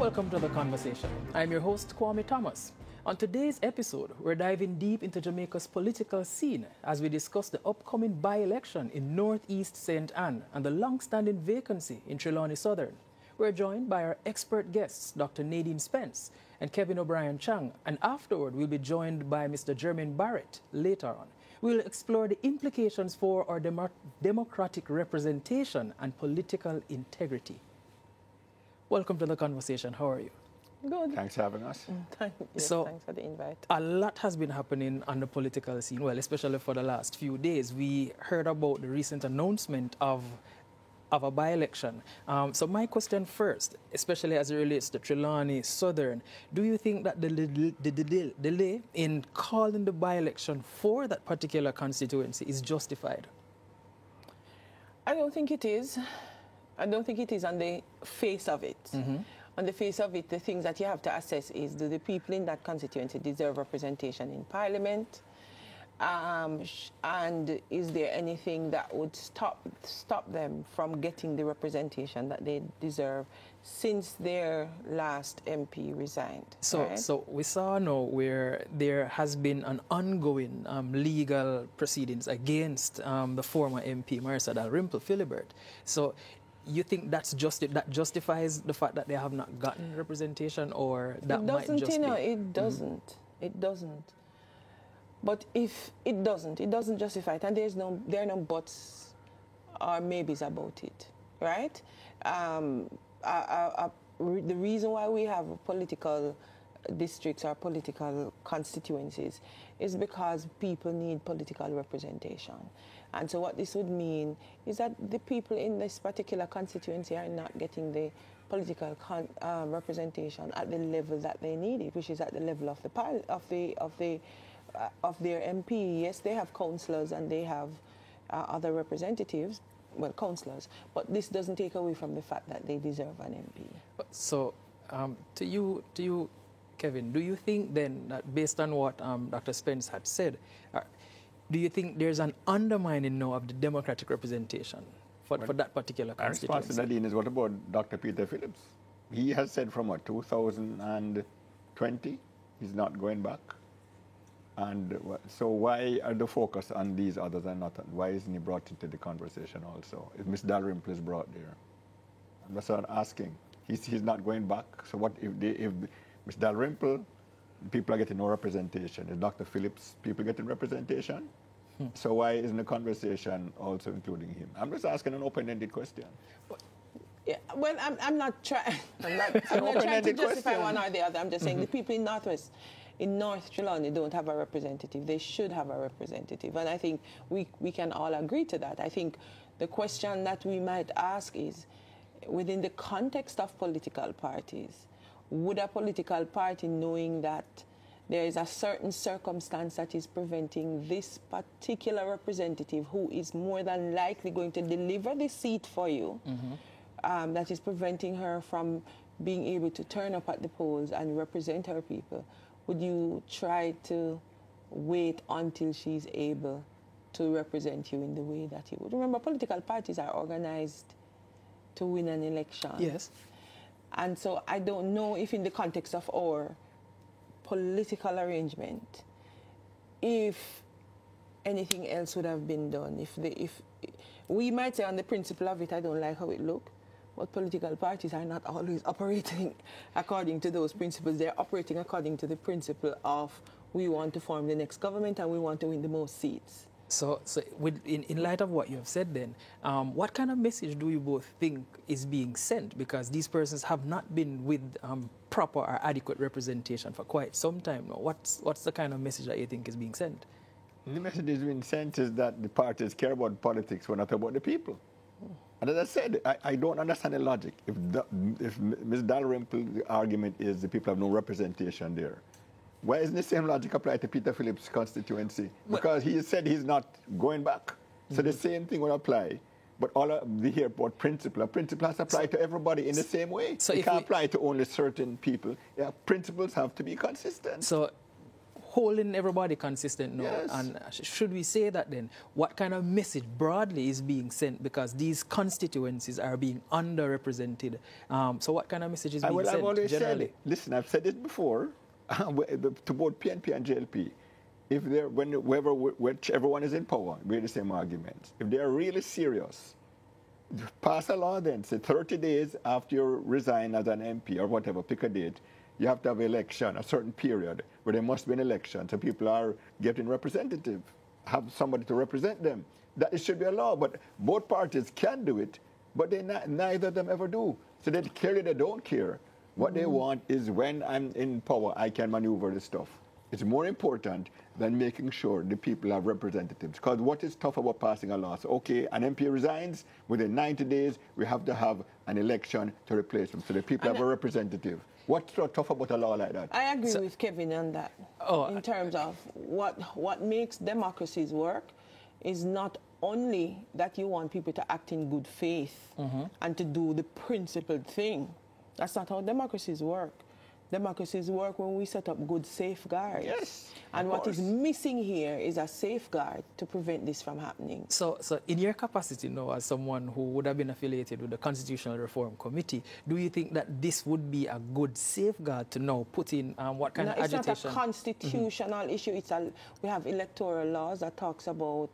Welcome to The Conversation. I'm your host, Kwame Thomas. On today's episode, we're diving deep into Jamaica's political scene as we discuss the upcoming by-election in Northeast St. Ann and the long-standing vacancy in Trelawney Southern. We're joined by our expert guests, Dr. Nadine Spence and Kevin O'Brien Chang, and afterward we'll be joined by Mr. Jermaine Barrett later on. We'll explore the implications for our democratic representation and political integrity. Welcome to The Conversation. How are you? Good. Thanks for having us. Thanks for the invite. A lot has been happening on the political scene, well, especially for the last few days. We heard about the recent announcement of a by-election. So my question first, especially as it relates to Trelawney Southern, do you think that the delay in calling the by-election for that particular constituency is justified? I don't think it is. I don't think it is on the face of it. Mm-hmm. On the face of it, the things that you have to assess is, do the people in that constituency deserve representation in Parliament? And is there anything that would stop them from getting the representation that they deserve since their last MP resigned? So, right? So we saw now where there has been an ongoing legal proceedings against the former MP, Marissa Dalrymple Philibert. So you think that justifies the fact that they have not gotten representation, or that might just be? It doesn't. Mm-hmm. It doesn't. But if it doesn't justify it, and there are no buts or maybes about it, right? The reason why we have political districts or political constituencies is because people need political representation. And so what this would mean is that the people in this particular constituency are not getting the political representation at the level that they need it, which is at the level of their MP. Yes, they have councillors and they have other representatives, well, councillors, but this doesn't take away from the fact that they deserve an MP. So, to you, Kevin, do you think then that based on what Dr. Spence had said, do you think there's an undermining now of the democratic representation for that particular constituency? My response to Nadine is, what about Dr. Peter Phillips? He has said from 2020 he's not going back. And so why are the focus on these others and not on, why isn't he brought into the conversation also? If Ms. Dalrymple is brought there? That's what I'm asking. He's not going back. So what if Ms. Dalrymple, people are getting no representation? If Dr. Phillips, people getting representation? So why isn't the conversation also including him? I'm just asking an open-ended question. Yeah, well, I'm not trying. I'm not trying to justify one or the other. I'm just saying the people in North Trelawney don't have a representative. They should have a representative. And I think we can all agree to that. I think the question that we might ask is, within the context of political parties, would a political party, knowing that there is a certain circumstance that is preventing this particular representative who is more than likely going to deliver the seat for you, that is preventing her from being able to turn up at the polls and represent her people, would you try to wait until she's able to represent you in the way that you would? Remember, political parties are organized to win an election. Yes. And so I don't know if in the context of our political arrangement, if anything else would have been done. If we might say on the principle of it, I don't like how it looks, but political parties are not always operating according to those principles. They're operating according to the principle of, we want to form the next government and we want to win the most seats. So in light of what you have said then, what kind of message do you both think is being sent? Because these persons have not been with proper or adequate representation for quite some time now. What's the kind of message that you think is being sent? The message is being sent is that the parties care about politics, but not about the people. And as I said, I don't understand the logic. If Ms. Dalrymple's argument is the people have no representation there, why isn't the same logic applied to Peter Phillips' constituency? Because he said he's not going back. So the same thing would apply. But all of the here about principle, a principle has to apply to everybody in the same way. So it can't apply to only certain people. Yeah, principles have to be consistent. So holding everybody consistent now. Yes. And should we say that then? What kind of message broadly is being sent? Because these constituencies are being underrepresented. So what kind of message is being sent I've always generally? said, listen, I've said it before to both PNP and JLP. If they're, whichever one is in power, we have the same arguments. If they are really serious, pass a law then, say 30 days after you resign as an MP or whatever, pick a date, you have to have an election, a certain period where there must be an election, so people are getting representative, have somebody to represent them. That it should be a law, but both parties can do it, but neither of them ever do. So they clearly they don't care. What they want is when I'm in power, I can maneuver this stuff. It's more important than making sure the people have representatives. Because what is tough about passing a law? So, okay, an MP resigns, within 90 days, we have to have an election to replace them. So the people have a representative. What's so tough about a law like that? I agree with Kevin on that. In terms of what makes democracies work is not only that you want people to act in good faith and to do the principled thing. That's not how democracies work. Democracies work when we set up good safeguards. Yes, and what is missing here is a safeguard to prevent this from happening. So in your capacity now as someone who would have been affiliated with the Constitutional Reform Committee, do you think that this would be a good safeguard to now put in what kind of agitation? It's not a constitutional issue. We have electoral laws that talks about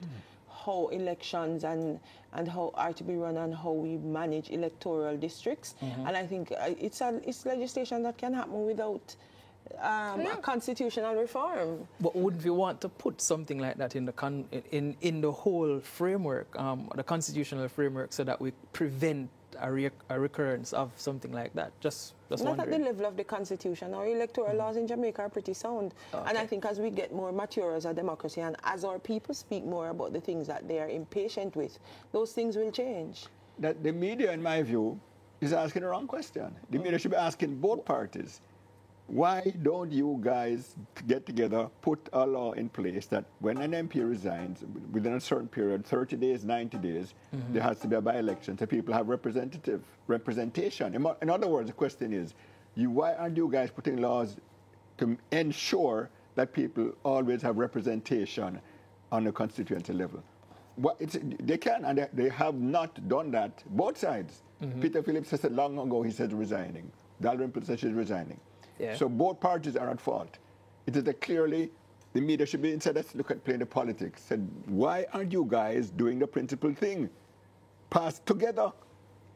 how elections and how are to be run and how we manage electoral districts. And I think it's legislation that can happen without a constitutional reform. But wouldn't we want to put something like that in the whole framework, the constitutional framework, so that we prevent a recurrence of something like that? Just not wondering. at the level of the Constitution. Our electoral laws in Jamaica are pretty sound. And I think as we get more mature as a democracy and as our people speak more about the things that they are impatient with, those things will change. That the media, in my view, is asking the wrong question. The media should be asking both parties, why don't you guys get together, put a law in place that when an MP resigns, within a certain period, 30 days, 90 days, there has to be a by-election so people have representation. In other words, the question is, why aren't you guys putting laws to ensure that people always have representation on the constituency level? They can, and they have not done that, both sides. Peter Phillips said long ago he said resigning. Dalrymple said she's resigning. Yeah. So both parties are at fault. It is that clearly the media should be, instead let's look at playing the politics, said, why aren't you guys doing the principal thing? Pass together.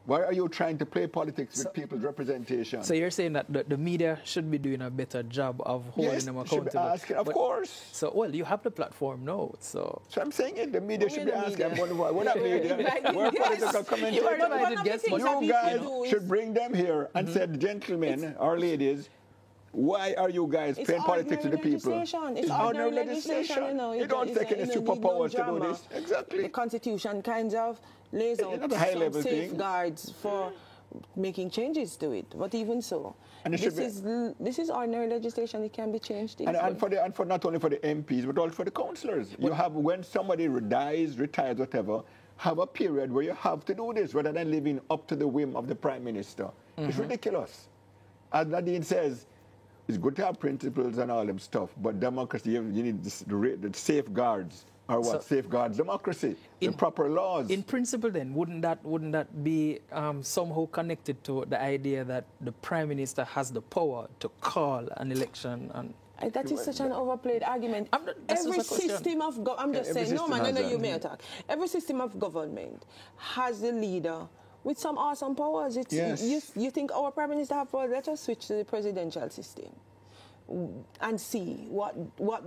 Why are you trying to play politics with people's representation? So you're saying that the media should be doing a better job of holding them accountable? Should be asking, of course. So, well, you have the platform now, so I'm saying it, the media should be asking, we're not media, we're political commentators. You guys should bring them here and say, gentlemen or ladies, why are you guys playing politics with the people? It's ordinary legislation. You know, you don't take any superpowers to do this. Exactly. The Constitution kind of lays out some safeguards for making changes to it. But even so, this is ordinary legislation. It can be changed. And for not only for the MPs, but also for the councillors. You have, when somebody dies, retires, whatever, have a period where you have to do this rather than living up to the whim of the Prime Minister. It's ridiculous. As Nadine says, it's good to have principles and all them stuff, but democracy, you need the safeguards. Or what? Safeguards democracy, the proper laws. In principle, then, wouldn't that be somehow connected to the idea that the Prime Minister has the power to call an election? And that is such an overplayed argument. Every system of government, I'm just saying, no man, I know you may attack. Every system of government has a leader with some awesome powers. You think our Prime Minister have power? Let us switch to the presidential system and see what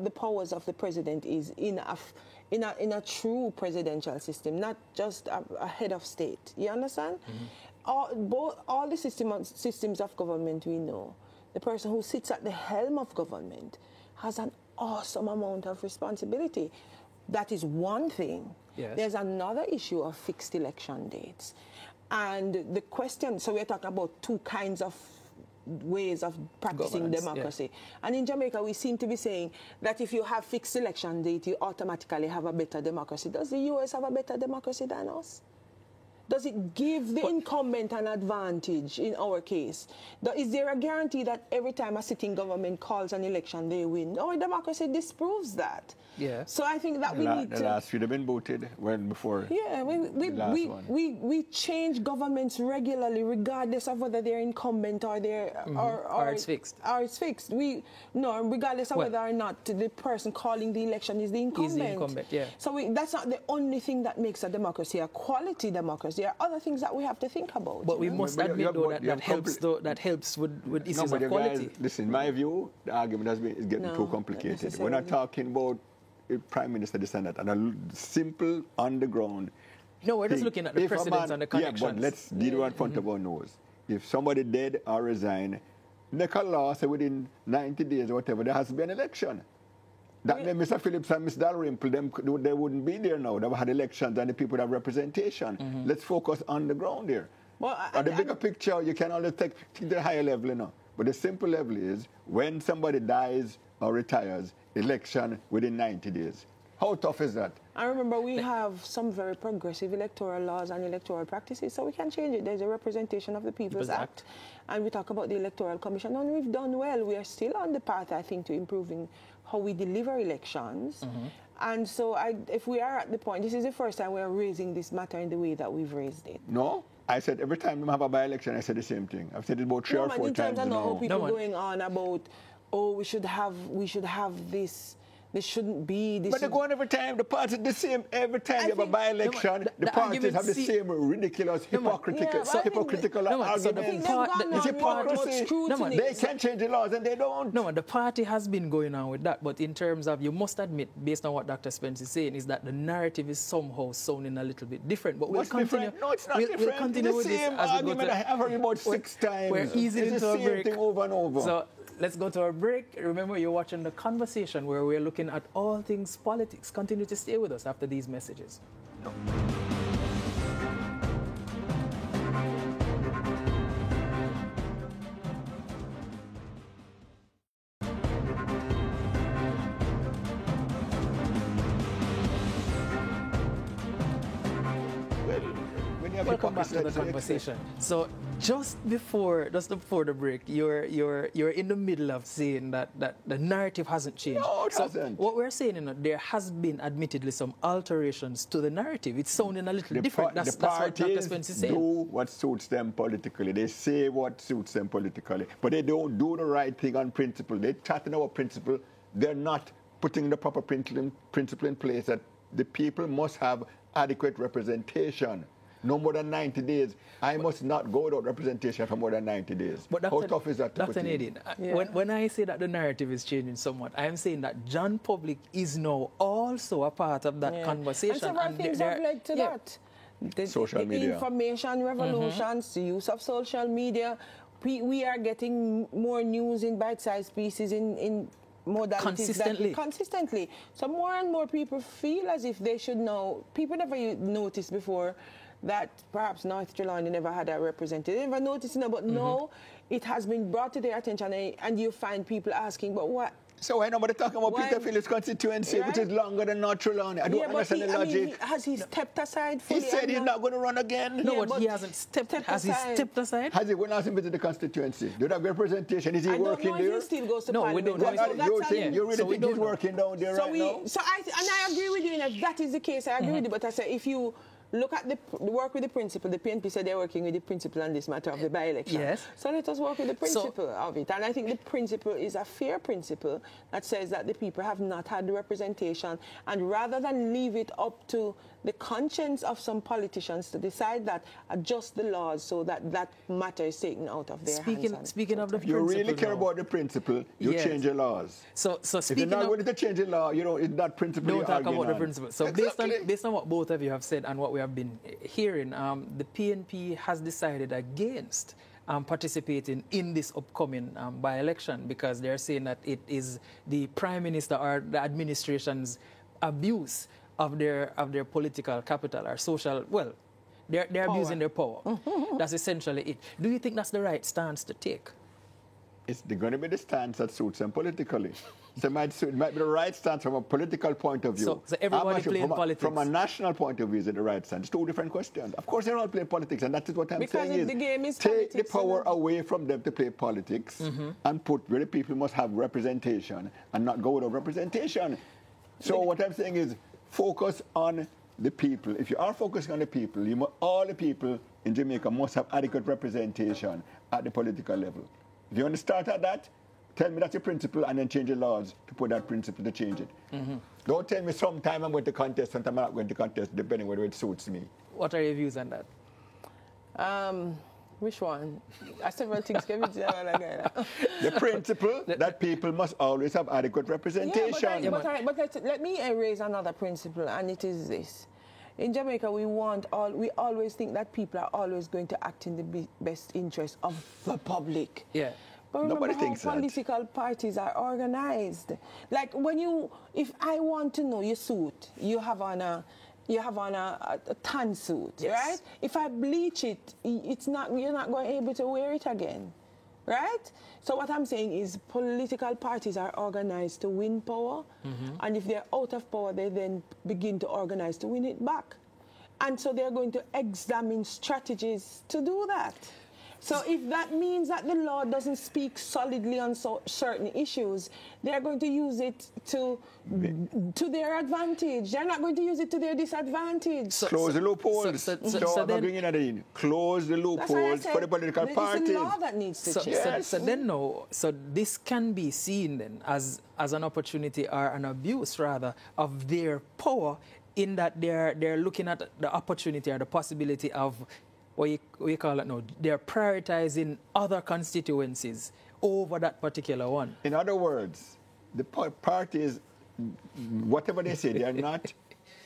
the powers of the president is in a true presidential system, not just a head of state. You understand? All the systems of government we know, the person who sits at the helm of government has an awesome amount of responsibility. That is one thing. Yes. There's another issue of fixed election dates. And the question, so we're talking about two kinds of ways of practicing democracy. Yeah. And in Jamaica, we seem to be saying that if you have fixed election date, you automatically have a better democracy. Does the US have a better democracy than us? Does it give the incumbent an advantage in our case? Is there a guarantee that every time a sitting government calls an election, they win? Our democracy disproves that. Yeah. So I think that we need the last should have been voted when before. Yeah, we change governments regularly, regardless of whether they're incumbent or they're or it's fixed. Or it's fixed. Regardless of whether or not the person calling the election is the incumbent. Is the incumbent, yeah. So that's not the only thing that makes a democracy a quality democracy. There are other things that we have to think about. But we must admit, though, that helps with issues of quality. Guys, listen, in my view, the argument is getting too complicated. We're not talking about Prime Minister this and that, and a simple underground. No, we're just looking at the precedents and the connections. Yeah, but let's deal with in front of our nose. If somebody dead or resign, make a law say within 90 days or whatever, there has to be an election. That means Mr. Phillips and Ms. Dalrymple, they wouldn't be there now. They've had elections and the people have representation. Let's focus on the ground here. Well, the bigger picture, you can only take the higher level, you know. But the simple level is when somebody dies or retires, election within 90 days. How tough is that? I remember we have some very progressive electoral laws and electoral practices, so we can change it. There's a Representation of the People's Act, and we talk about the Electoral Commission, and we've done well. We are still on the path, I think, to improving how we deliver elections. And so if we are at the point, this is the first time we are raising this matter in the way that we've raised it. No. I said every time we have a by-election, I said the same thing. I've said it about 3 or 4 times. I know how people going on about, we should have this. This shouldn't be. This but they go on every time. The parties the same. Every time you have a by-election, the parties have the same ridiculous, hypocritical arguments. It's hypocrisy. They can change the laws and they don't. No, the party has been going on with that. But in terms of, you must admit, based on what Dr. Spence is saying, is that the narrative is somehow sounding a little bit different. But we'll continue. No, it's not different. We'll continue with this as we go to. I have heard about 6 times. We're easing into a break. It's the same thing over and over. So let's go to a break. Remember, you're watching The Conversation, where we're looking at all things politics. Continue to stay with us after these messages. Welcome back to The Conversation. So just before the break, you're in the middle of saying that the narrative hasn't changed. No, it hasn't. What we're saying, there has been admittedly some alterations to the narrative. It's sounding a little different. That's what Dr. Spence is saying. Do what suits them politically. They say what suits them politically, but they don't do the right thing on principle. They're chatting about principle. They're not putting the proper principle in place that the people must have adequate representation. No more than 90 days. I must not go without representation for more than 90 days. But how tough is that to Dr. Nadine, when I say that the narrative is changing somewhat, I am saying that John Public is now also a part of that conversation. And several things have led to that. Social media. Information revolutions, the use of social media. We are getting more news in bite-sized pieces in modalities consistently. So more and more people feel as if they should know. People never noticed before that perhaps North Trelawney never had a representative. They never noticed, but no, it has been brought to their attention, and you find people asking, but what? So why nobody talking about Peter Phillips' constituency, which is longer than North Trelawney? I don't understand the logic. Has he stepped aside fully? He said he's not going to run again. No, but he hasn't stepped aside. Has he stepped aside? Has he went out and visited the constituency? Do you have representation? Is he working there? I don't know if he still goes to Parliament. We don't know. You really think he's working down there right now? I agree with you, and if that is the case, I agree with you, but I say if you look at the work with the principal. The PNP said they're working with the principal on this matter of the by-election. Yes. So let us work with the principle of it. And I think the principle is a fair principle that says that the people have not had the representation. And rather than leave it up to the conscience of some politicians to decide that, adjust the laws so that that matter is taken out of their hands. Speaking of the principle, you really care about the principle, you change your laws. So if you're not going to change the law, it's that principle don't talk about the principle. So based on what both of you have said and what we have been hearing, the PNP has decided against participating in this upcoming by-election because they're saying that it is the Prime Minister or the administration's abuse of their political capital or social, they're abusing their power. That's essentially it. Do you think that's the right stance to take? It's going to be the stance that suits them politically. So it might be the right stance from a political point of view. So everybody playing politics. From a national point of view, is it the right stance? Two different questions. Of course, they're all playing politics, and that is what I'm saying is, the game is take the politics, power away from them to play politics and put where the people must have representation and not go without representation. So what I'm saying is focus on the people. If you are focusing on the people, all the people in Jamaica must have adequate representation at the political level. If you want to start at that, tell me that's your principle and then change the laws to put that principle to change it. Don't tell me sometime I'm going to contest, sometime I'm not going to contest, depending whether it suits me. What are your views on that? Which one? I several things. The principle that people must always have adequate representation. But let me erase another principle, and it is this. In Jamaica, we always think that people are always going to act in the best interest of the public. Yeah. But remember how political parties are organized. Like if I want to know your suit, you have on a tan suit, yes, right? If I bleach it, you're not going to be able to wear it again, right? So what I'm saying is political parties are organized to win power, and if they're out of power, they then begin to organize to win it back. And so they're going to examine strategies to do that. So if that means that the law doesn't speak solidly on certain issues, they're going to use it to their advantage. They're not going to use it to their disadvantage. Close the loopholes. Close the loopholes for the political parties. It's the law that needs to change. So this can be seen then as an opportunity or an abuse rather of their power, in that they're looking at the opportunity or the possibility of what you call it now, they're prioritizing other constituencies over that particular one. In other words, the parties, whatever they say, they are not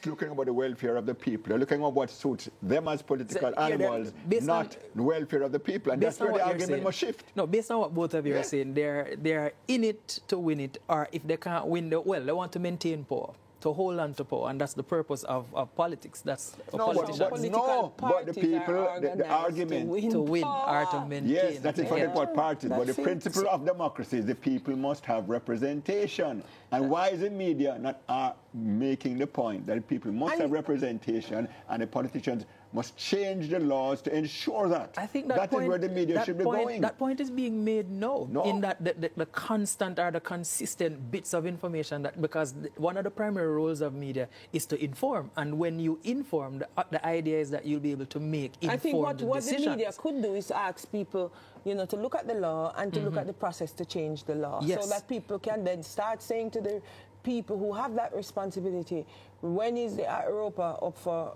looking about the welfare of the people. They're looking at what suits them as political animals, not the welfare of the people. And that's where the argument must shift. No, based on what both of you are saying, they're in it to win it, or if they can't win, they want to maintain power, to hold on to power, and that's the purpose of politics. That's but the people, the argument to win or to maintain. Yes, that is for the parties. But the principle of democracy is the people must have representation. And why is the media not making the point that the people must have representation, and the politicians must change the laws to ensure that? I think that is where the media should be going. That point is being made now. In that the constant or the consistent bits of information, because one of the primary roles of media is to inform, and when you inform, the idea is that you'll be able to make informed decisions. I think what the media could do is ask people, to look at the law and to look at the process to change the law, so that people can then start saying to the people who have that responsibility, when is the Europa up for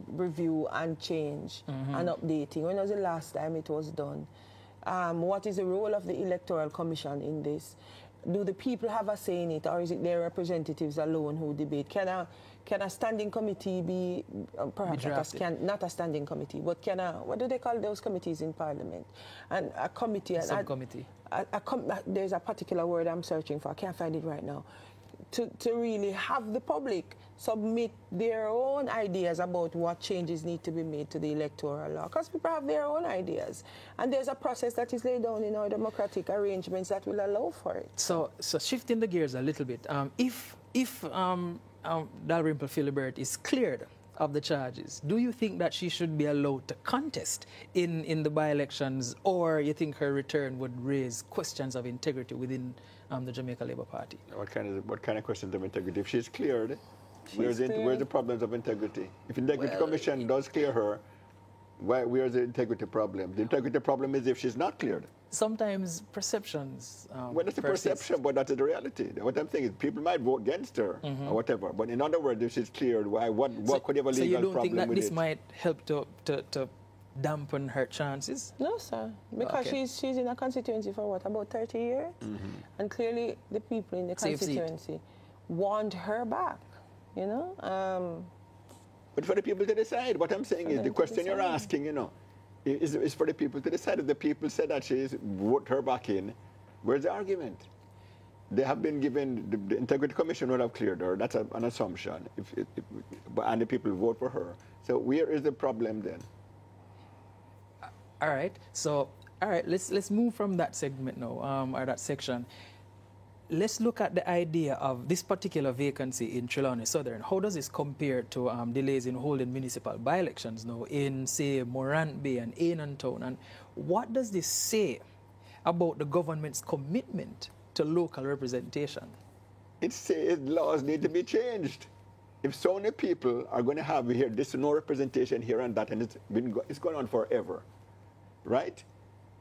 review and change and updating? When was the last time it was done? What is the role of the Electoral Commission in this? Do the people have a say in it, or is it their representatives alone who debate? Can a standing committee be, perhaps not a standing committee, but what do they call those committees in Parliament? And a committee. Subcommittee. There's a particular word I'm searching for. I can't find it right now. To really have the public submit their own ideas about what changes need to be made to the electoral law, because people have their own ideas, and there's a process that is laid down in our democratic arrangements that will allow for it. So shifting the gears a little bit, if Dalrymple Philibert is cleared of the charges, do you think that she should be allowed to contest in the by-elections, or you think her return would raise questions of integrity within the Jamaica Labour Party? What kind of questions of integrity? If she's cleared, where's the problems of integrity? If Integrity Commission does clear her, where's the integrity problem? The integrity problem is if she's not cleared. Sometimes perceptions. That's a perception, but that's the reality. What I'm saying is people might vote against her or whatever. But in other words, if she's cleared, what could have a legal problem with it? So you don't think that this might help to dampen her chances? No, sir. Because she's in a constituency for about 30 years? And clearly the people in the constituency want her back, But for the people to decide. What I'm saying is the question you're asking, is for the people to decide. If the people say that she's vote her back in, where's the argument? They have been given, the Integrity Commission would have cleared her. That's an assumption. And the people vote for her. So where is the problem then? All right. So All right, let's move from that segment now, or that section. Let's look at the idea of this particular vacancy in Trelawney Southern. How does this compare to delays in holding municipal by-elections now in, say, Morant Bay and Ainantown? And what does this say about the government's commitment to local representation? It says laws need to be changed. If so many people are going to have here, this no representation here and that, and it's going on forever, right?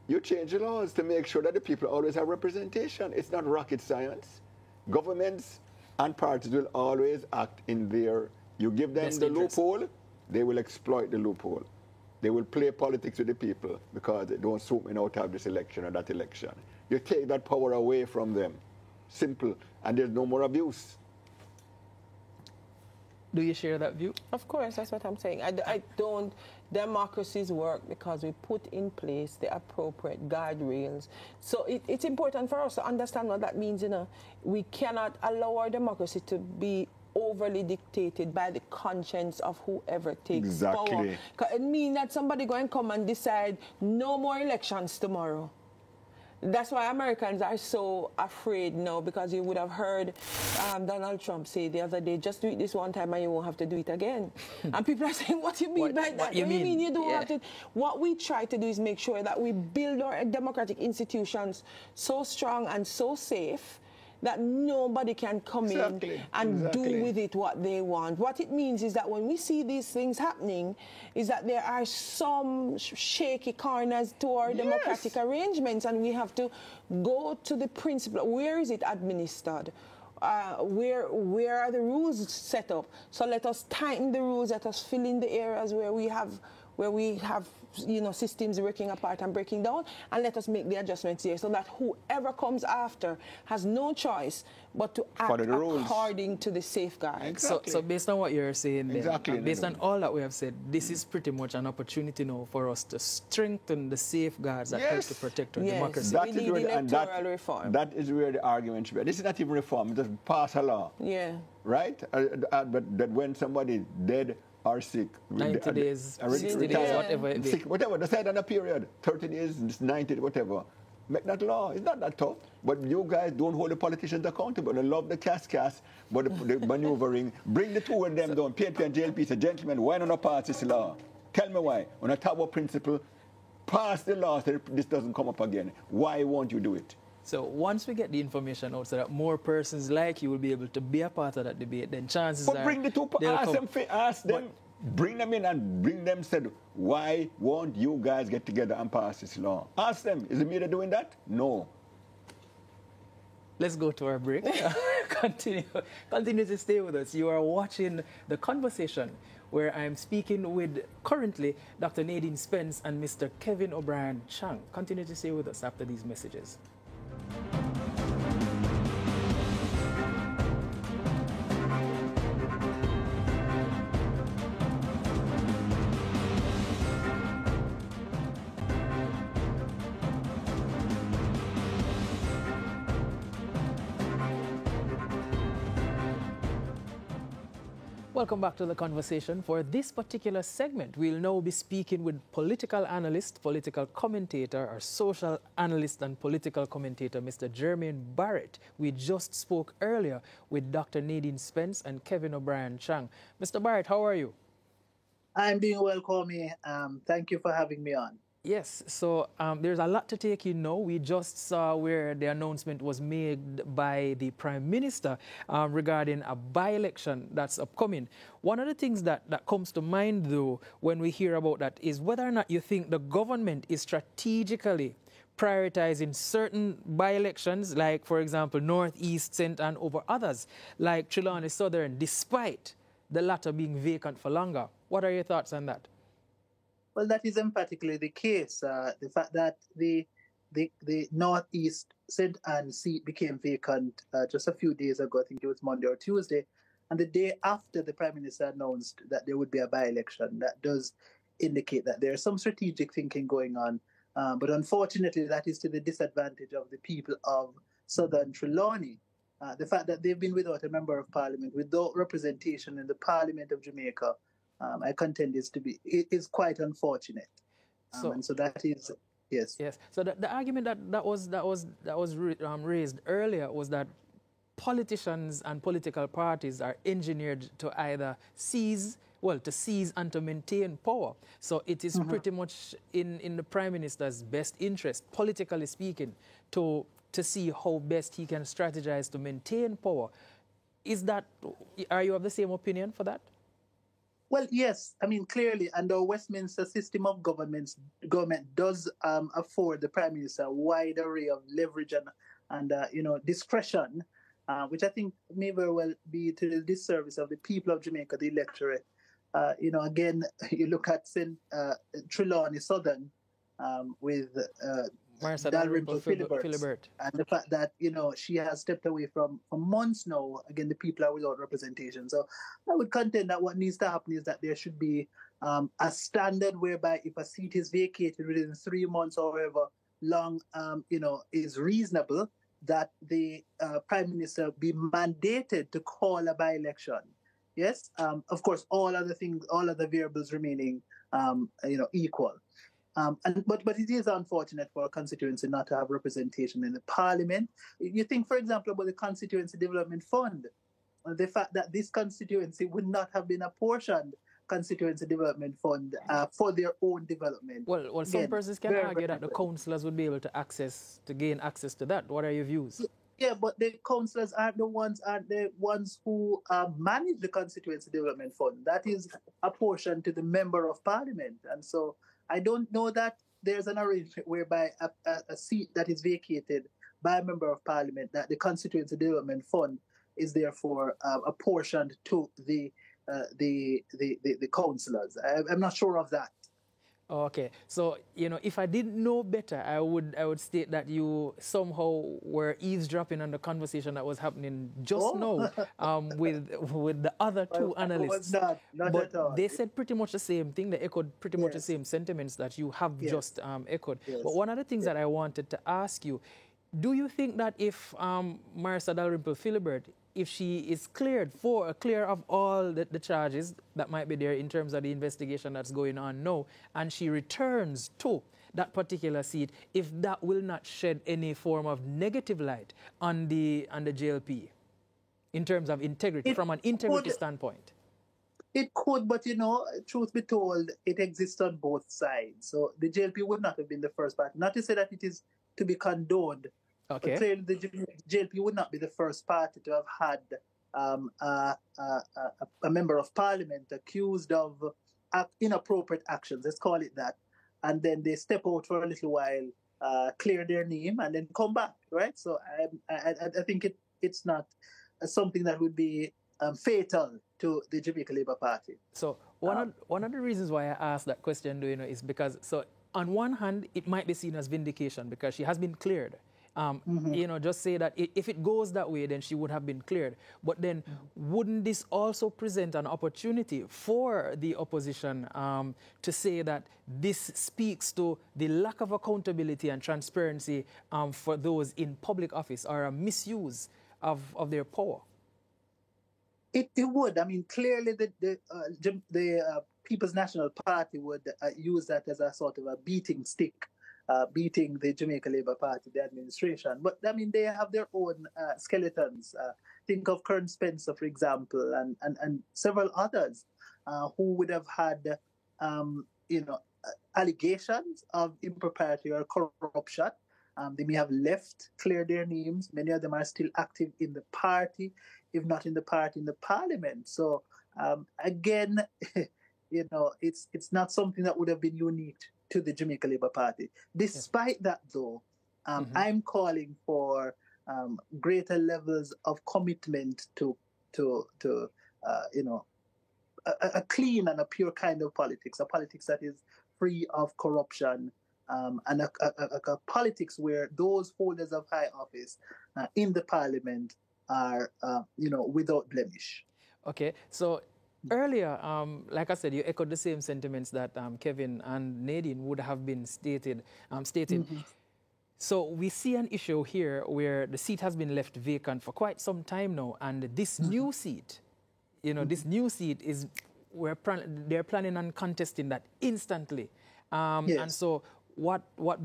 You change the laws to make sure that the people always have representation. It's not rocket science. Governments and parties will always act in their, you give them the loophole, they will exploit the loophole. They will play politics with the people because they don't suit me now to have this election or that election. You take that power away from them. Simple. And there's no more abuse. Do you share that view? Of course, that's what I'm saying. I don't. Democracies work because we put in place the appropriate guardrails. So it's important for us to understand what that means. You know, we cannot allow our democracy to be overly dictated by the conscience of whoever takes power. Because it means that somebody going to come and decide no more elections tomorrow. That's why Americans are so afraid now, because you would have heard Donald Trump say the other day, just do it this one time and you won't have to do it again. And people are saying, what do you mean by that? What do you mean you don't have to? What we try to do is make sure that we build our democratic institutions so strong and so safe that nobody can come in and do with it what they want. What it means is that when we see these things happening, is that there are some shaky corners to our democratic arrangements, and we have to go to the principle. Where is it administered? Where are the rules set up? So let us tighten the rules, let us fill in the areas where we have systems breaking apart and breaking down, and let us make the adjustments here so that whoever comes after has no choice but to act according to the safeguards. Exactly. So based on what you're saying there, based on all that we have said, this is pretty much an opportunity now for us to strengthen the safeguards that help to protect our democracy. That is where the argument should be. This is not even reform, just pass a law. Yeah. Right? But that when somebody dead or sick, 90 days, 60 days, whatever. Whatever, decide on a period, 30 days, 90, whatever. Make that law. It's not that tough. But you guys don't hold the politicians accountable. They love the cast, but the maneuvering. Bring the two of them down. PNP and JLP say, gentlemen, why not pass this law? Tell me why. On a top principle, pass the law so this doesn't come up again. Why won't you do it? So once we get the information out so that more persons like you will be able to be a part of that debate, then chances are... But bring the two, ask them, bring them in and bring them, said, why won't you guys get together and pass this law? Ask them, is the media doing that? No. Let's go to our break. Continue to stay with us. You are watching The Conversation, where I'm speaking with currently Dr. Nadine Spence and Mr. Kevin O'Brien Chang. Continue to stay with us after these messages. Welcome back to The Conversation. For this particular segment, we'll now be speaking with political analyst, political commentator, or social analyst and political commentator, Mr. Jermaine Barrett. We just spoke earlier with Dr. Nadine Spence and Kevin O'Brien Chang. Mr. Barrett, how are you? I'm doing well, Kwame. Thank you for having me on. Yes, so there's a lot to take in now. We just saw where the announcement was made by the Prime Minister regarding a by-election that's upcoming. One of the things that comes to mind, though, when we hear about that is whether or not you think the government is strategically prioritizing certain by-elections, like, for example, Northeast, St. Ann over others, like Trelawney Southern, despite the latter being vacant for longer. What are your thoughts on that? Well, that is emphatically the case. The fact that the Northeast St. Ann seat became vacant just a few days ago, I think it was Monday or Tuesday, and the day after the Prime Minister announced that there would be a by-election, that does indicate that there is some strategic thinking going on. But unfortunately, that is to the disadvantage of the people of Southern Trelawney. The fact that they've been without a member of parliament, without representation in the Parliament of Jamaica, I contend is quite unfortunate. And so that is Yes. Yes. So the argument that was raised earlier was that politicians and political parties are engineered to either seize and to maintain power. So it is pretty much in the Prime Minister's best interest, politically speaking, to see how best he can strategize to maintain power. Are you of the same opinion for that? Well, yes. I mean, clearly, and the Westminster system of government does afford the Prime Minister a wide array of leverage and discretion, which I think may very well be to the disservice of the people of Jamaica, the electorate. Again, you look at Trelawney Southern with Marsha Dalrymple Philibert, and the fact that she has stepped away from for months now. Again, the people are without representation. So I would contend that what needs to happen is that there should be a standard whereby if a seat is vacated within 3 months or however long is reasonable, that the Prime Minister be mandated to call a by-election. Yes, of course, all other variables remaining equal. But it is unfortunate for a constituency not to have representation in the Parliament. You think, for example, about the Constituency Development Fund, the fact that this constituency would not have been apportioned Constituency Development Fund for their own development. Well, again, some persons can argue that the councillors would be able to gain access to that. What are your views? Yeah, but the councillors aren't the ones who manage the Constituency Development Fund. That is apportioned to the Member of Parliament, and so I don't know that there's an arrangement whereby a seat that is vacated by a Member of Parliament, that the Constituency Development Fund is therefore apportioned to the councillors. I'm not sure of that. Okay, so if I didn't know better, I would state that you somehow were eavesdropping on the conversation that was happening just now with the other two analysts. Not but at all. They said pretty much the same thing. They echoed pretty much the same sentiments that you have just echoed. Yes. But one of the things that I wanted to ask you, do you think that if Marsha Dalrymple Philibert, if she is cleared of all the charges that might be there in terms of the investigation that's going on now, and she returns to that particular seat, if that will not shed any form of negative light on the JLP in terms of integrity, from an integrity standpoint? It could, but truth be told, it exists on both sides. So the JLP would not have been the first party. Not to say that it is to be condoned. Okay. But clearly, the JLP would not be the first party to have had a Member of Parliament accused of inappropriate actions, let's call it that, and then they step out for a little while, clear their name, and then come back, right? So I think it's not something that would be fatal to the Jamaica Labour Party. So one of the reasons why I asked that question, is because, so on one hand, it might be seen as vindication because she has been cleared. Just say that if it goes that way, then she would have been cleared. But then wouldn't this also present an opportunity for the opposition to say that this speaks to the lack of accountability and transparency for those in public office, or a misuse of their power? It would. I mean, clearly the People's National Party would use that as a sort of a beating stick, beating the Jamaica Labour Party, the administration. But, I mean, they have their own skeletons. Think of Kern Spencer, for example, and several others who would have had, allegations of impropriety or corruption. They may have cleared their names. Many of them are still active in the party, if not in the party, in the Parliament. So, again, it's not something that would have been unique to the Jamaica Labour Party. Despite that, though, I'm calling for greater levels of commitment to a clean and a pure kind of politics, a politics that is free of corruption, and a politics where those holders of high office in the Parliament are, without blemish. Okay, so earlier, like I said, you echoed the same sentiments that Kevin and Nadine would have been stated. So we see an issue here where the seat has been left vacant for quite some time now, and this new seat, this new seat is they're planning on contesting that instantly. And so what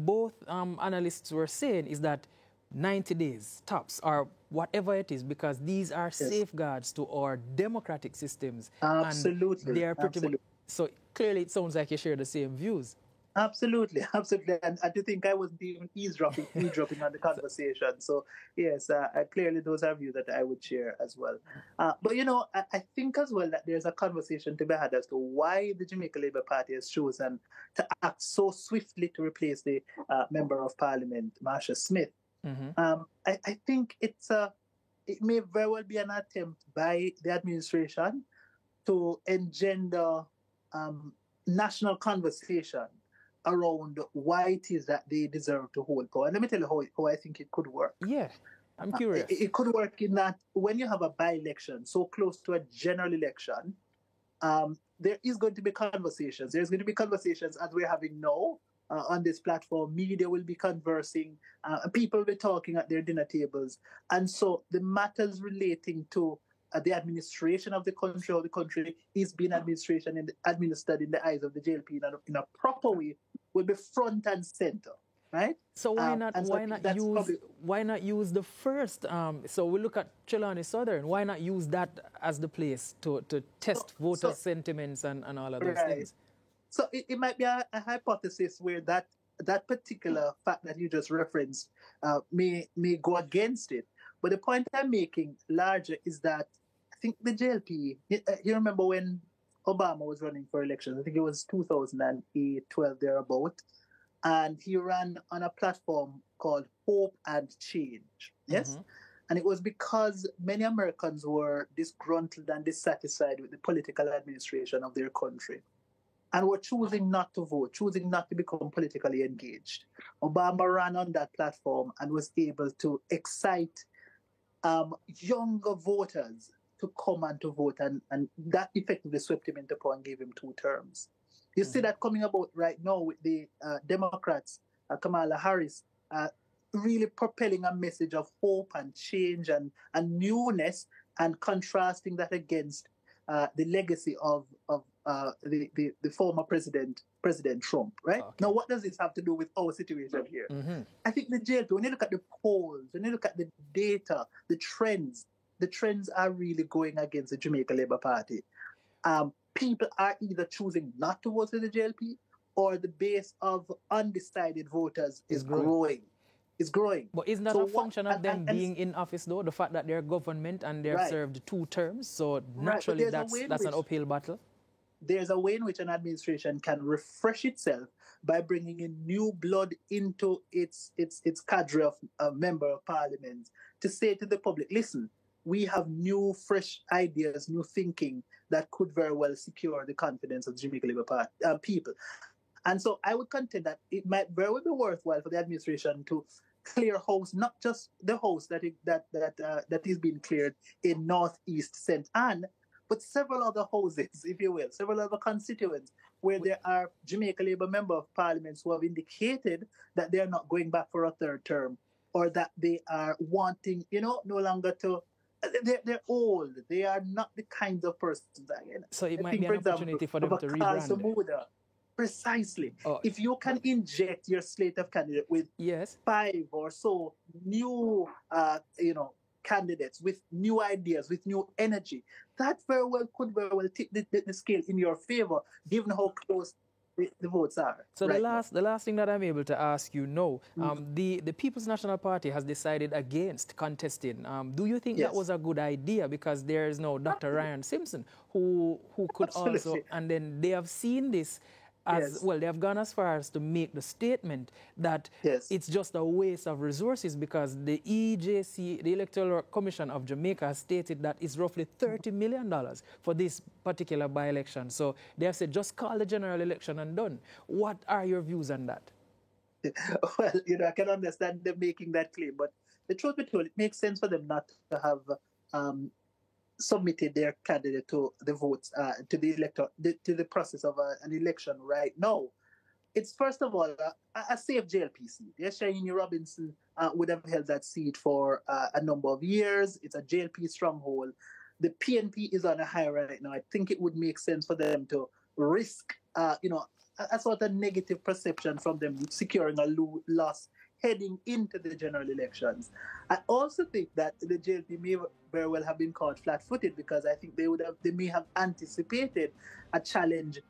both analysts were saying is that 90 days tops, or whatever it is, because these are safeguards to our democratic systems. Absolutely. And they are pretty much, so clearly it sounds like you share the same views. Absolutely, absolutely. And I do think I wasn't even eavesdropping on the conversation. So, yes, clearly those are views that I would share as well. But, I think as well that there's a conversation to be had as to why the Jamaica Labour Party has chosen to act so swiftly to replace the Member of Parliament, Marsha Smith. Mm-hmm. I think it may very well be an attempt by the administration to engender national conversation around why it is that they deserve to hold power. And let me tell you how I think it could work. Yeah, I'm curious. It could work in that when you have a by-election so close to a general election, there is going to be conversations. There's going to be conversations as we're having now on this platform. Media will be conversing. People will be talking at their dinner tables. And so the matters relating to the administration of the country, or the country is being administered in the eyes of the JLP in a proper way, will be front and center, right? So why not use the first? So we look at Trelawney Southern. Why not use that as the place to test voter sentiments and all of those things? So it might be a hypothesis where that particular fact that you just referenced may go against it. But the point I'm making larger is that I think the JLP, you remember when Obama was running for elections, I think it was 2008, 12, thereabout, and he ran on a platform called Hope and Change, yes? Mm-hmm. And it was because many Americans were disgruntled and dissatisfied with the political administration of their country and were choosing not to vote, choosing not to become politically engaged. Obama ran on that platform and was able to excite younger voters to come and to vote, and that effectively swept him into power and gave him 2 terms. You see that coming about right now with the Democrats, Kamala Harris, really propelling a message of hope and change and newness, and contrasting that against the legacy of the former President Trump, right? Okay. Now, what does this have to do with our situation here? Mm-hmm. I think the JLP, when you look at the polls, when you look at the data, the trends are really going against the Jamaica Labour Party. People are either choosing not to vote for the JLP, or the base of undecided voters is growing. It's growing. But isn't that a function of them being in office, though? The fact that they're government and they've served 2 terms, so naturally that's an uphill battle. There's a way in which an administration can refresh itself by bringing in new blood into its cadre of member of parliament to say to the public, listen, we have new, fresh ideas, new thinking that could very well secure the confidence of the Jamaica Labour Party people. And so I would contend that it might very well be worthwhile for the administration to clear house, not just the house that is being cleared in Northeast St. Anne, but several other houses, if you will, several other constituents where there are Jamaica Labour Member of Parliaments who have indicated that they are not going back for a 3rd term, or that they are wanting, no longer to. They're old. They are not the kinds of persons. So it might be an opportunity for them to rebrand. Precisely. Oh. If you can inject your slate of candidates with 5 or so new, candidates with new ideas, with new energy, that could very well tip the scale in your favor, given how close the votes are. So the last thing that I'm able to ask you now, the People's National Party has decided against contesting. Do you think that was a good idea? Because there is now Dr. Ryan Simpson who could also, and then they have seen this as well, they have gone as far as to make the statement that it's just a waste of resources, because the EJC, the Electoral Commission of Jamaica, has stated that it's roughly $30 million for this particular by-election. So they have said, just call the general election and done. What are your views on that? Well, I can understand them making that claim, but the truth be told, it makes sense for them not to have submitted their candidate to the votes, to the elector, to the process of an election right now. It's first of all a safe JLP seat. Yes, Shahini Robinson would have held that seat for a number of years. It's a JLP stronghold. The PNP is on a high right now. I think it would make sense for them to risk a sort of negative perception from them securing a loss heading into the general elections. I also think that the JLP may very well have been caught flat-footed because I think they may have anticipated a challenge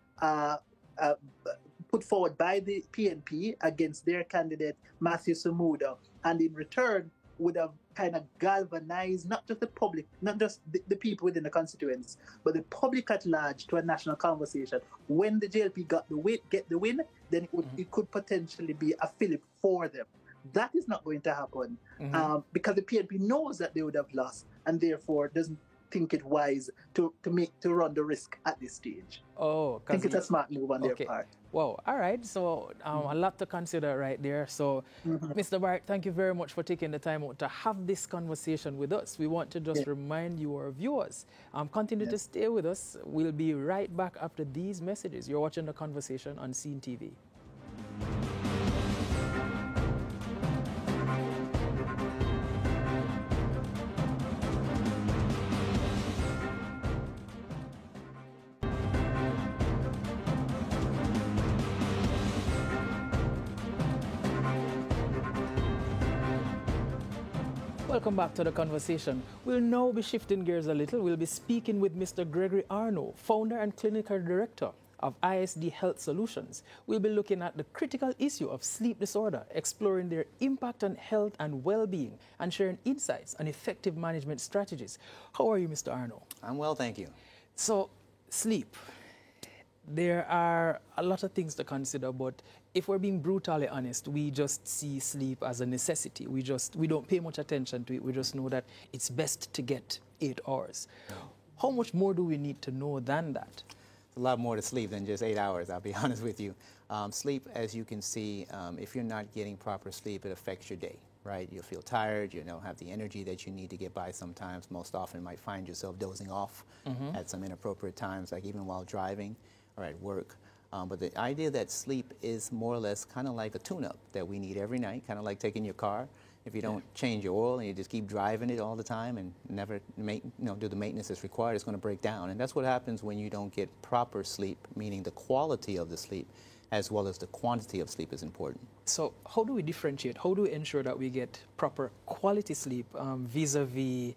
put forward by the PNP against their candidate Matthew Samuda, and in return would have kind of galvanized not just the public, not just the people within the constituents, but the public at large to a national conversation. When the JLP get the win, then it could potentially be a fillip for them. That is not going to happen because the PNP knows that they would have lost and therefore doesn't think it wise to run the risk at this stage. Oh, I think it's a smart move on their part. Wow. All right. So a lot to consider right there. So, Mr. Barrett, thank you very much for taking the time out to have this conversation with us. We want to just remind you, our viewers, continue to stay with us. We'll be right back after these messages. You're watching The Conversation on Scene TV. Welcome back to The Conversation. We'll now be shifting gears a little. We'll be speaking with Mr. Gregory Arnault, founder and clinical director of ISD Health Solutions. We'll be looking at the critical issue of sleep disorder, exploring their impact on health and well-being, and sharing insights on effective management strategies. How are you, Mr. Arnault? I'm well, thank you. So, sleep. There are a lot of things to consider, but if we're being brutally honest, we just see sleep as a necessity. We don't pay much attention to it. We just know that it's best to get 8 hours. How much more do we need to know than that? A lot more to sleep than just 8 hours, I'll be honest with you. Sleep, as you can see, if you're not getting proper sleep, it affects your day, right? You'll feel tired, you don't have the energy that you need to get by sometimes. Most often might find yourself dozing off at some inappropriate times, like even while driving or at work. But the idea that sleep is more or less kind of like a tune-up that we need every night, kind of like taking your car. If you don't change your oil and you just keep driving it all the time and never do the maintenance that's required, it's going to break down. And that's what happens when you don't get proper sleep, meaning the quality of the sleep as well as the quantity of sleep is important. So how do we differentiate? How do we ensure that we get proper quality sleep vis-a-vis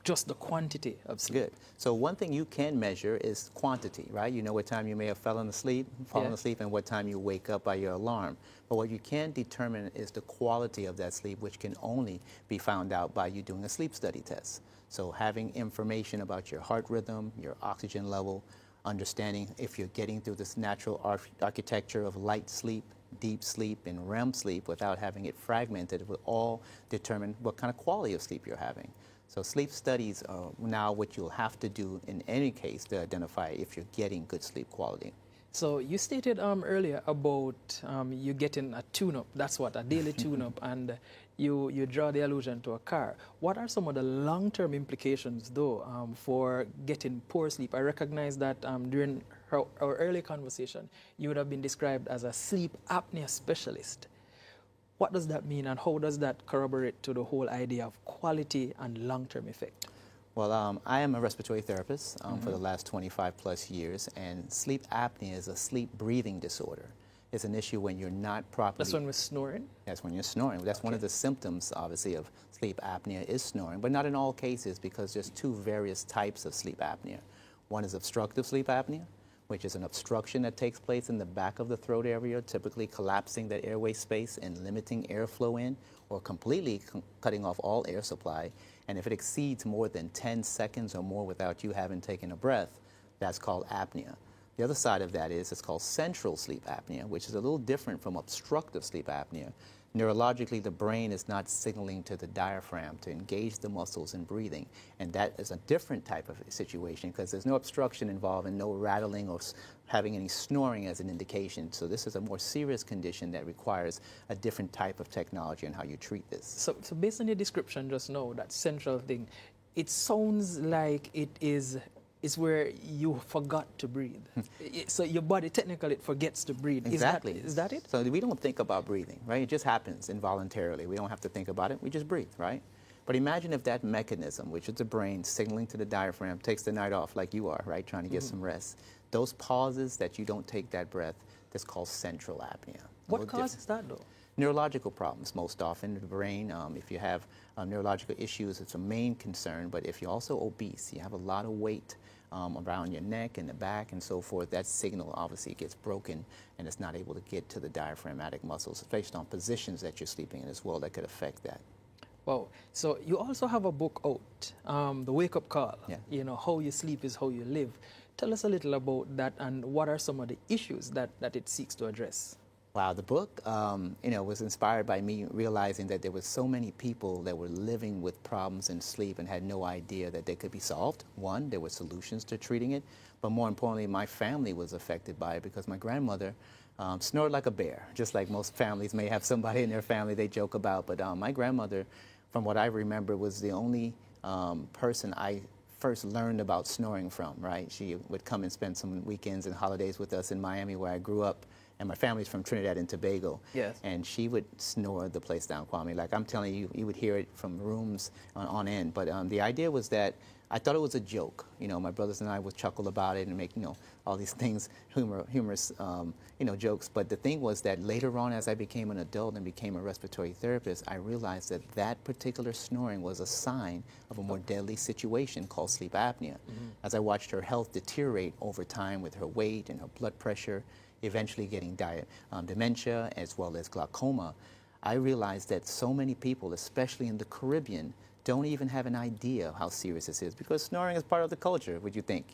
just the quantity of sleep? Good. So one thing you can measure is quantity, right? You know what time you may have fallen asleep and what time you wake up by your alarm. But what you can't determine is the quality of that sleep, which can only be found out by you doing a sleep study test. So having information about your heart rhythm, your oxygen level, understanding if you're getting through this natural architecture of light sleep, deep sleep, and REM sleep without having it fragmented will all determine what kind of quality of sleep you're having. So sleep studies are now what you'll have to do in any case to identify if you're getting good sleep quality. So you stated earlier about you getting a tune-up, that's what, a daily tune-up, and you draw the allusion to a car. What are some of the long-term implications, though, for getting poor sleep? I recognize that during our early conversation, you would have been described as a sleep apnea specialist. What does that mean, and how does that corroborate to the whole idea of quality and long-term effect? Well, I am a respiratory therapist for the last 25 plus years, and sleep apnea is a sleep breathing disorder. It's an issue when you're not properly... That's when we're snoring? That's when you're snoring. That's one of the symptoms, obviously, of sleep apnea is snoring, but not in all cases because there's two various types of sleep apnea. One is obstructive sleep apnea, which is an obstruction that takes place in the back of the throat area, typically collapsing that airway space and limiting airflow in, or completely cutting off all air supply. And if it exceeds more than 10 seconds or more without you having taken a breath, that's called apnea. The other side of that is it's called central sleep apnea, which is a little different from obstructive sleep apnea. Neurologically, the brain is not signaling to the diaphragm to engage the muscles in breathing. And that is a different type of situation because there's no obstruction involved and no rattling or having any snoring as an indication. So this is a more serious condition that requires a different type of technology and how you treat this. So based on your description just now, that central thing, it sounds like it is where you forgot to breathe. So your body technically it forgets to breathe. Exactly. Is that it? So we don't think about breathing, right? It just happens involuntarily. We don't have to think about it. We just breathe, right? But imagine if that mechanism, which is the brain signaling to the diaphragm, takes the night off like you are, right, trying to get some rest, Those pauses that you don't take that breath, that's called central apnea. What causes that, though? Neurological problems, most often in the brain. If you have neurological issues, it's a main concern. But if you're also obese, you have a lot of weight around your neck and the back and so forth, that signal obviously gets broken and it's not able to get to the diaphragmatic muscles based on positions that you're sleeping in as well that could affect that. Wow. So you also have a book out, The Wake Up Call. Yeah. You know, How You Sleep is How You Live. Tell us a little about that and what are some of the issues that it seeks to address? Wow, the book, was inspired by me realizing that there were so many people that were living with problems in sleep and had no idea that they could be solved. One, there were solutions to treating it, but more importantly, my family was affected by it because my grandmother snored like a bear, just like most families may have somebody in their family they joke about. But my grandmother, from what I remember, was the only person I first learned about snoring from, right? She would come and spend some weekends and holidays with us in Miami where I grew up. And my family's from Trinidad and Tobago. Yes. And she would snore the place down, Kwame. Like I'm telling you, you would hear it from rooms on end. But the idea was that I thought it was a joke. You know, my brothers and I would chuckle about it and make, all these things, humorous, jokes. But the thing was that later on, as I became an adult and became a respiratory therapist, I realized that that particular snoring was a sign of a more deadly situation called sleep apnea. Mm-hmm. As I watched her health deteriorate over time with her weight and her blood pressure, eventually getting dementia as well as glaucoma, I realized that so many people, especially in the Caribbean, don't even have an idea of how serious this is because snoring is part of the culture, would you think,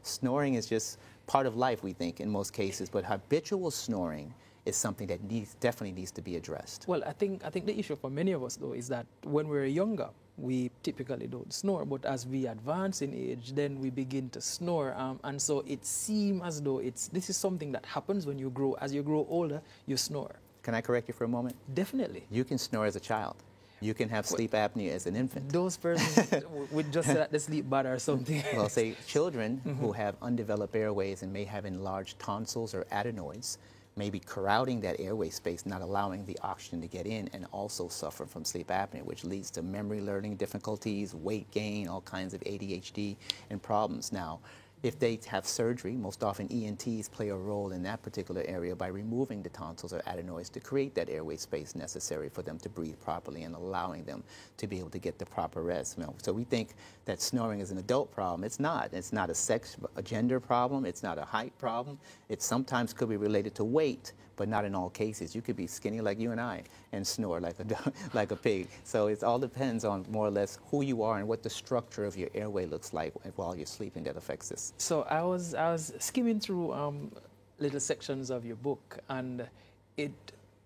Snoring is just part of life, we think, in most cases, but habitual snoring is something that definitely needs to be addressed. Well, I think the issue for many of us, though, is that when we're younger, we typically don't snore, but as we advance in age, then we begin to snore, and so it seems as though this is something that happens when you grow. As you grow older, you snore. Can I correct you for a moment? Definitely. You can snore as a child. You can have sleep apnea as an infant. Those persons would just let the sleep bad or something. Well, say children who have undeveloped airways and may have enlarged tonsils or adenoids, maybe crowding that airway space, not allowing the oxygen to get in, and also suffer from sleep apnea, which leads to memory learning difficulties, weight gain, all kinds of ADHD and problems. Now, if they have surgery, most often ENTs play a role in that particular area by removing the tonsils or adenoids to create that airway space necessary for them to breathe properly and allowing them to be able to get the proper rest. So we think that snoring is an adult problem. It's not. It's not a gender problem. It's not a height problem. It sometimes could be related to weight, but not in all cases. You could be skinny like you and I and snore like a pig. So it all depends on more or less who you are and what the structure of your airway looks like while you're sleeping that affects this. So I was skimming through little sections of your book, and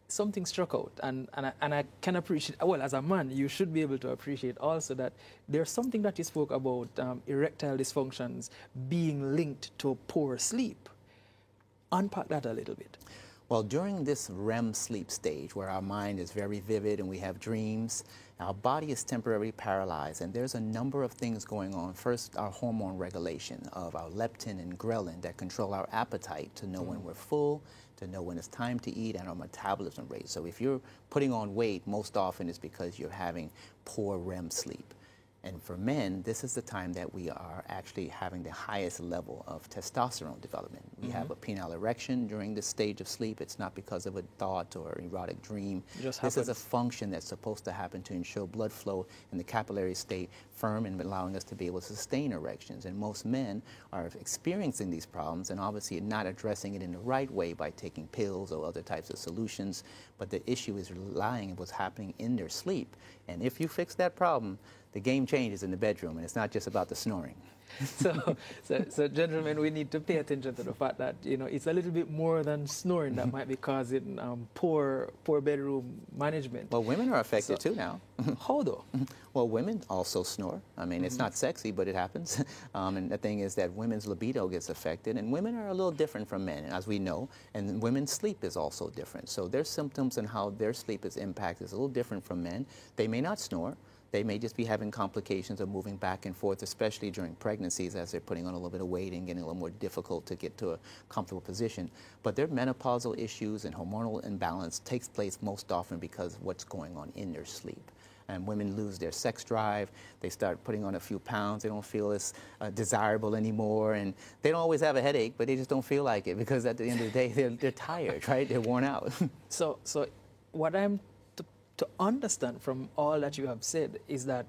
something struck out, and I can appreciate. Well, as a man, you should be able to appreciate also that there's something that you spoke about, erectile dysfunctions being linked to poor sleep. Unpack that a little bit. Well, during this REM sleep stage, where our mind is very vivid and we have dreams, our body is temporarily paralyzed, and there's a number of things going on. First, our hormone regulation of our leptin and ghrelin that control our appetite to know when we're full, to know when it's time to eat, and our metabolism rate. So if you're putting on weight, most often it's because you're having poor REM sleep. And for men, this is the time that we are actually having the highest level of testosterone development. We have a penile erection during this stage of sleep. It's not because of a thought or erotic dream. This is a function that's supposed to happen to ensure blood flow in the capillary state firm and allowing us to be able to sustain erections. And most men are experiencing these problems and obviously not addressing it in the right way by taking pills or other types of solutions. But the issue is relying on what's happening in their sleep. And if you fix that problem, the game changes in the bedroom, and it's not just about the snoring. So gentlemen, we need to pay attention to the fact that it's a little bit more than snoring that might be causing poor bedroom management. Well, women are affected too now. How though? Well, women also snore. I mean, it's not sexy, but it happens. And the thing is that women's libido gets affected, and women are a little different from men, as we know. And women's sleep is also different. So their symptoms and how their sleep is impacted is a little different from men. They may not snore. They may just be having complications of moving back and forth, especially during pregnancies as they're putting on a little bit of weight and getting a little more difficult to get to a comfortable position. But their menopausal issues and hormonal imbalance takes place most often because of what's going on in their sleep. and women lose their sex drive. They start putting on a few pounds. They don't feel as desirable anymore, and they don't always have a headache, but they just don't feel like it because at the end of the day, they're tired, right? They're worn out. So what I'm to understand from all that you have said is that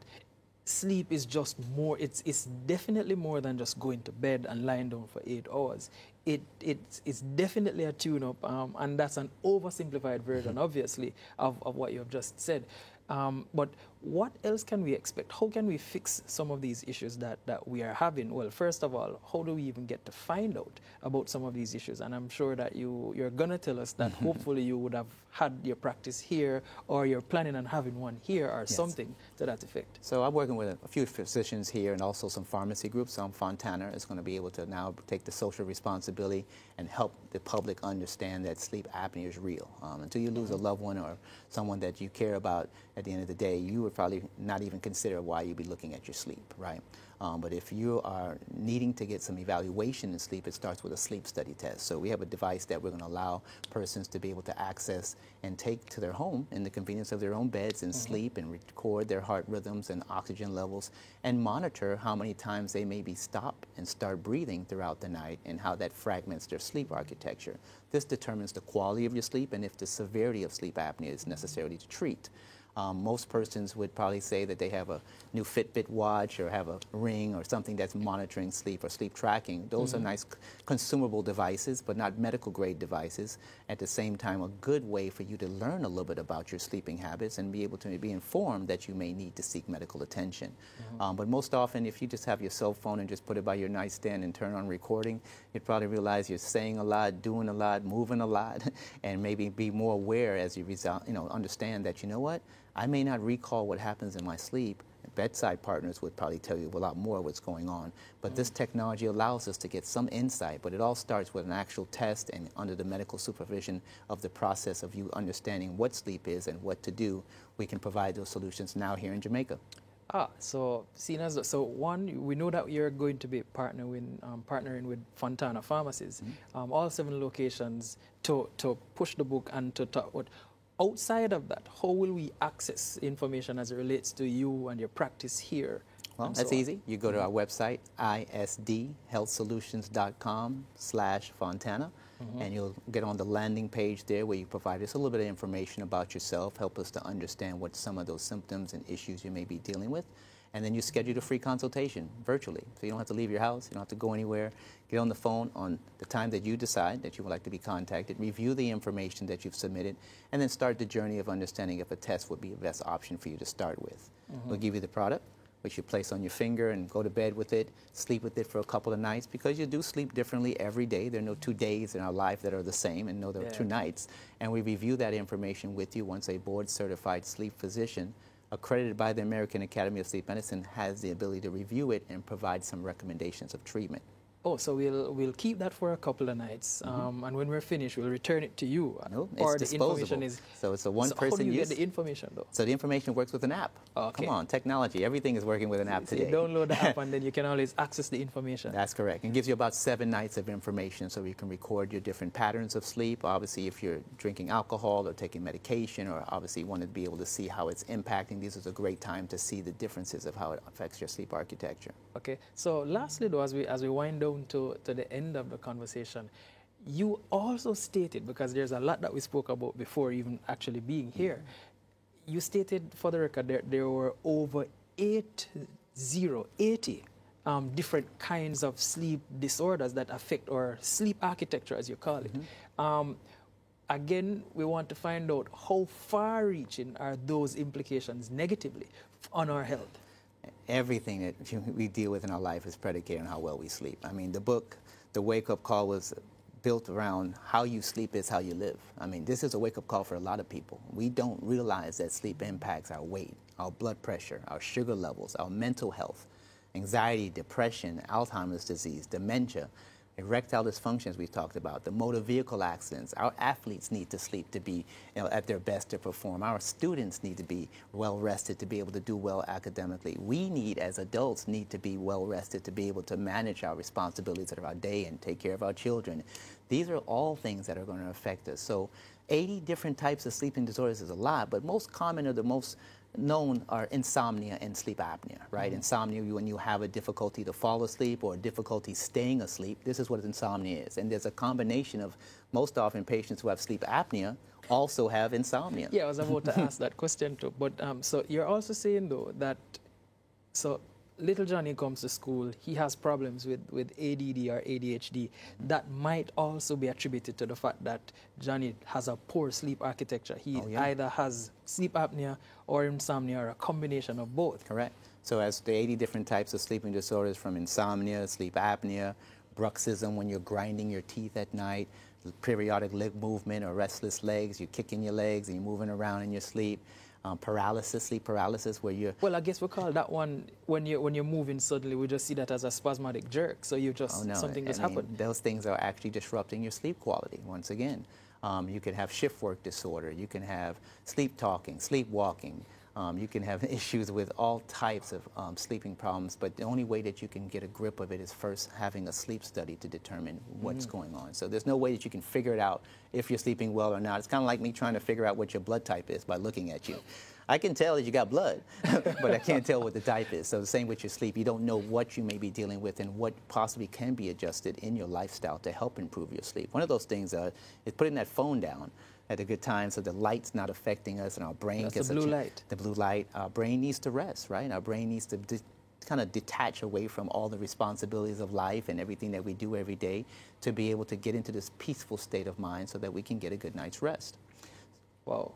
sleep is just more, it's definitely more than just going to bed and lying down for 8 hours. It's definitely a tune-up, and that's an oversimplified version, obviously, of what you have just said. But what else can we expect? How can we fix some of these issues that we are having? Well, first of all, how do we even get to find out about some of these issues? And I'm sure that you're going to tell us that hopefully you would have had your practice here, or you're planning on having one here, or something to that effect. So I'm working with a few physicians here and also some pharmacy groups. Fontana is going to be able to now take the social responsibility and help the public understand that sleep apnea is real. Until you lose a loved one or someone that you care about, at the end of the day, you would probably not even consider why you'd be looking at your sleep, right? But if you are needing to get some evaluation in sleep, it starts with a sleep study test. So we have a device that we're going to allow persons to be able to access and take to their home in the convenience of their own beds and sleep and record their heart rhythms and oxygen levels and monitor how many times they maybe stop and start breathing throughout the night and how that fragments their sleep architecture. This determines the quality of your sleep and if the severity of sleep apnea is necessary to treat. Most persons would probably say that they have a new Fitbit watch or have a ring or something that's monitoring sleep or sleep tracking. Those are nice consumable devices, but not medical grade devices. At the same time, a good way for you to learn a little bit about your sleeping habits and be able to be informed that you may need to seek medical attention. But most often, if you just have your cell phone and just put it by your nightstand and turn on recording, you'd probably realize you're saying a lot, doing a lot, moving a lot, and maybe be more aware as you understand that, you know what, I may not recall what happens in my sleep. Bedside partners would probably tell you a lot more what's going on. But this technology allows us to get some insight, but it all starts with an actual test and under the medical supervision of the process of you understanding what sleep is and what to do. We can provide those solutions now here in Jamaica. So one, we know that you're going to be partnering with Fontana Pharmacies, all 7 locations to push the book and to talk about. Outside of that, how will we access information as it relates to you and your practice here? Well, that's easy. You go to our website, isdhealthsolutions.com/Fontana, and you'll get on the landing page there where you provide us a little bit of information about yourself, help us to understand what some of those symptoms and issues you may be dealing with. And then you schedule a free consultation virtually. So you don't have to leave your house, you don't have to go anywhere. Get on the phone on the time that you decide that you would like to be contacted, review the information that you've submitted, and then start the journey of understanding if a test would be the best option for you to start with. We'll give you the product, which you place on your finger and go to bed with it, sleep with it for a couple of nights, because you do sleep differently every day. There are no 2 days in our life that are the same, and no, there are 2 nights. And we review that information with you once a board-certified sleep physician accredited by the American Academy of Sleep Medicine has the ability to review it and provide some recommendations of treatment. Oh, so we'll keep that for a couple of nights, and when we're finished, we'll return it to you. No, or it's the information is. So it's a one-person use. How do you get the information, though? So the information works with an app. Okay. Come on, technology. Everything is working with an app today. You download the app, and then you can always access the information. That's correct. It gives you about 7 nights of information, so you can record your different patterns of sleep. Obviously, if you're drinking alcohol or taking medication, or obviously want to be able to see how it's impacting, this is a great time to see the differences of how it affects your sleep architecture. Okay. So lastly, though, as we wind down to the end of the conversation, you also stated, because there's a lot that we spoke about before even actually being here, you stated for the record there were over 80 different kinds of sleep disorders that affect our sleep architecture, as you call it. Again, we want to find out how far-reaching are those implications negatively on our health. Everything that we deal with in our life is predicated on how well we sleep. I mean, the book, The Wake-Up Call, was built around how you sleep is how you live. I mean, this is a wake-up call for a lot of people. We don't realize that sleep impacts our weight, our blood pressure, our sugar levels, our mental health, anxiety, depression, Alzheimer's disease, dementia, erectile dysfunctions we've talked about, the motor vehicle accidents. Our athletes need to sleep to be at their best to perform. Our students need to be well rested to be able to do well academically. We need, as adults, need to be well rested to be able to manage our responsibilities of our day and take care of our children. These are all things that are going to affect us. So 80 different types of sleeping disorders is a lot, but most common or the most known are insomnia and sleep apnea, right? Insomnia, when you have a difficulty to fall asleep or difficulty staying asleep, this is what insomnia is. And there's a combination of, most often patients who have sleep apnea also have insomnia. Yeah, I was about to ask that question too. But so you're also saying though that, so little Johnny comes to school, he has problems with ADD or ADHD. That might also be attributed to the fact that Johnny has a poor sleep architecture. He either has sleep apnea or insomnia or a combination of both. Correct. So as the 80 different types of sleeping disorders, from insomnia, sleep apnea, bruxism when you're grinding your teeth at night, periodic leg movement or restless legs, you're kicking your legs and you're moving around in your sleep, paralysis, sleep paralysis, where you're... Well, I guess we call that one, when you're moving suddenly, we just see that as a spasmodic jerk. So you just, something just happened. Those things are actually disrupting your sleep quality, once again. You can have shift work disorder. You can have sleep talking, sleepwalking. You can have issues with all types of sleeping problems, but the only way that you can get a grip of it is first having a sleep study to determine what's going on. So there's no way that you can figure it out if you're sleeping well or not. It's kind of like me trying to figure out what your blood type is by looking at you. I can tell that you got blood, but I can't tell what the type is. So the same with your sleep. You don't know what you may be dealing with and what possibly can be adjusted in your lifestyle to help improve your sleep. One of those things is putting that phone down at a good time so the light's not affecting us and our brain gets the blue light. The blue light. Our brain needs to rest, right? Our brain needs to kind of detach away from all the responsibilities of life and everything that we do every day to be able to get into this peaceful state of mind so that we can get a good night's rest. Wow.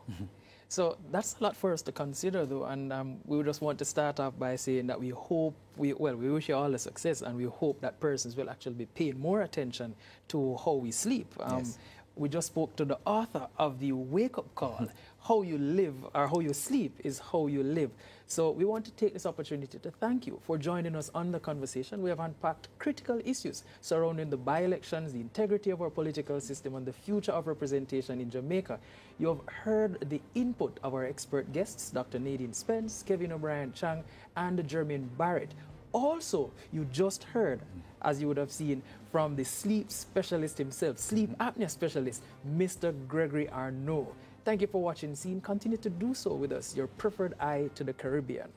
So that's a lot for us to consider, though, and we just want to start off by saying that we hope, we wish you all the success, and we hope that persons will actually be paying more attention to how we sleep. Yes. We just spoke to the author of the wake-up call. How you live or how you sleep is how you live. So we want to take this opportunity to thank you for joining us on the conversation. We have unpacked critical issues surrounding the by-elections, the integrity of our political system, and the future of representation in Jamaica. You have heard the input of our expert guests, Dr. Nadine Spence, Kevin O'Brien Chang, and Jermaine Barrett. Also, you just heard, as you would have seen, from the sleep specialist himself, sleep apnea specialist, Mr. Gregory Arnault. Thank you for watching Scene. Continue to do so with us, your preferred eye to the Caribbean.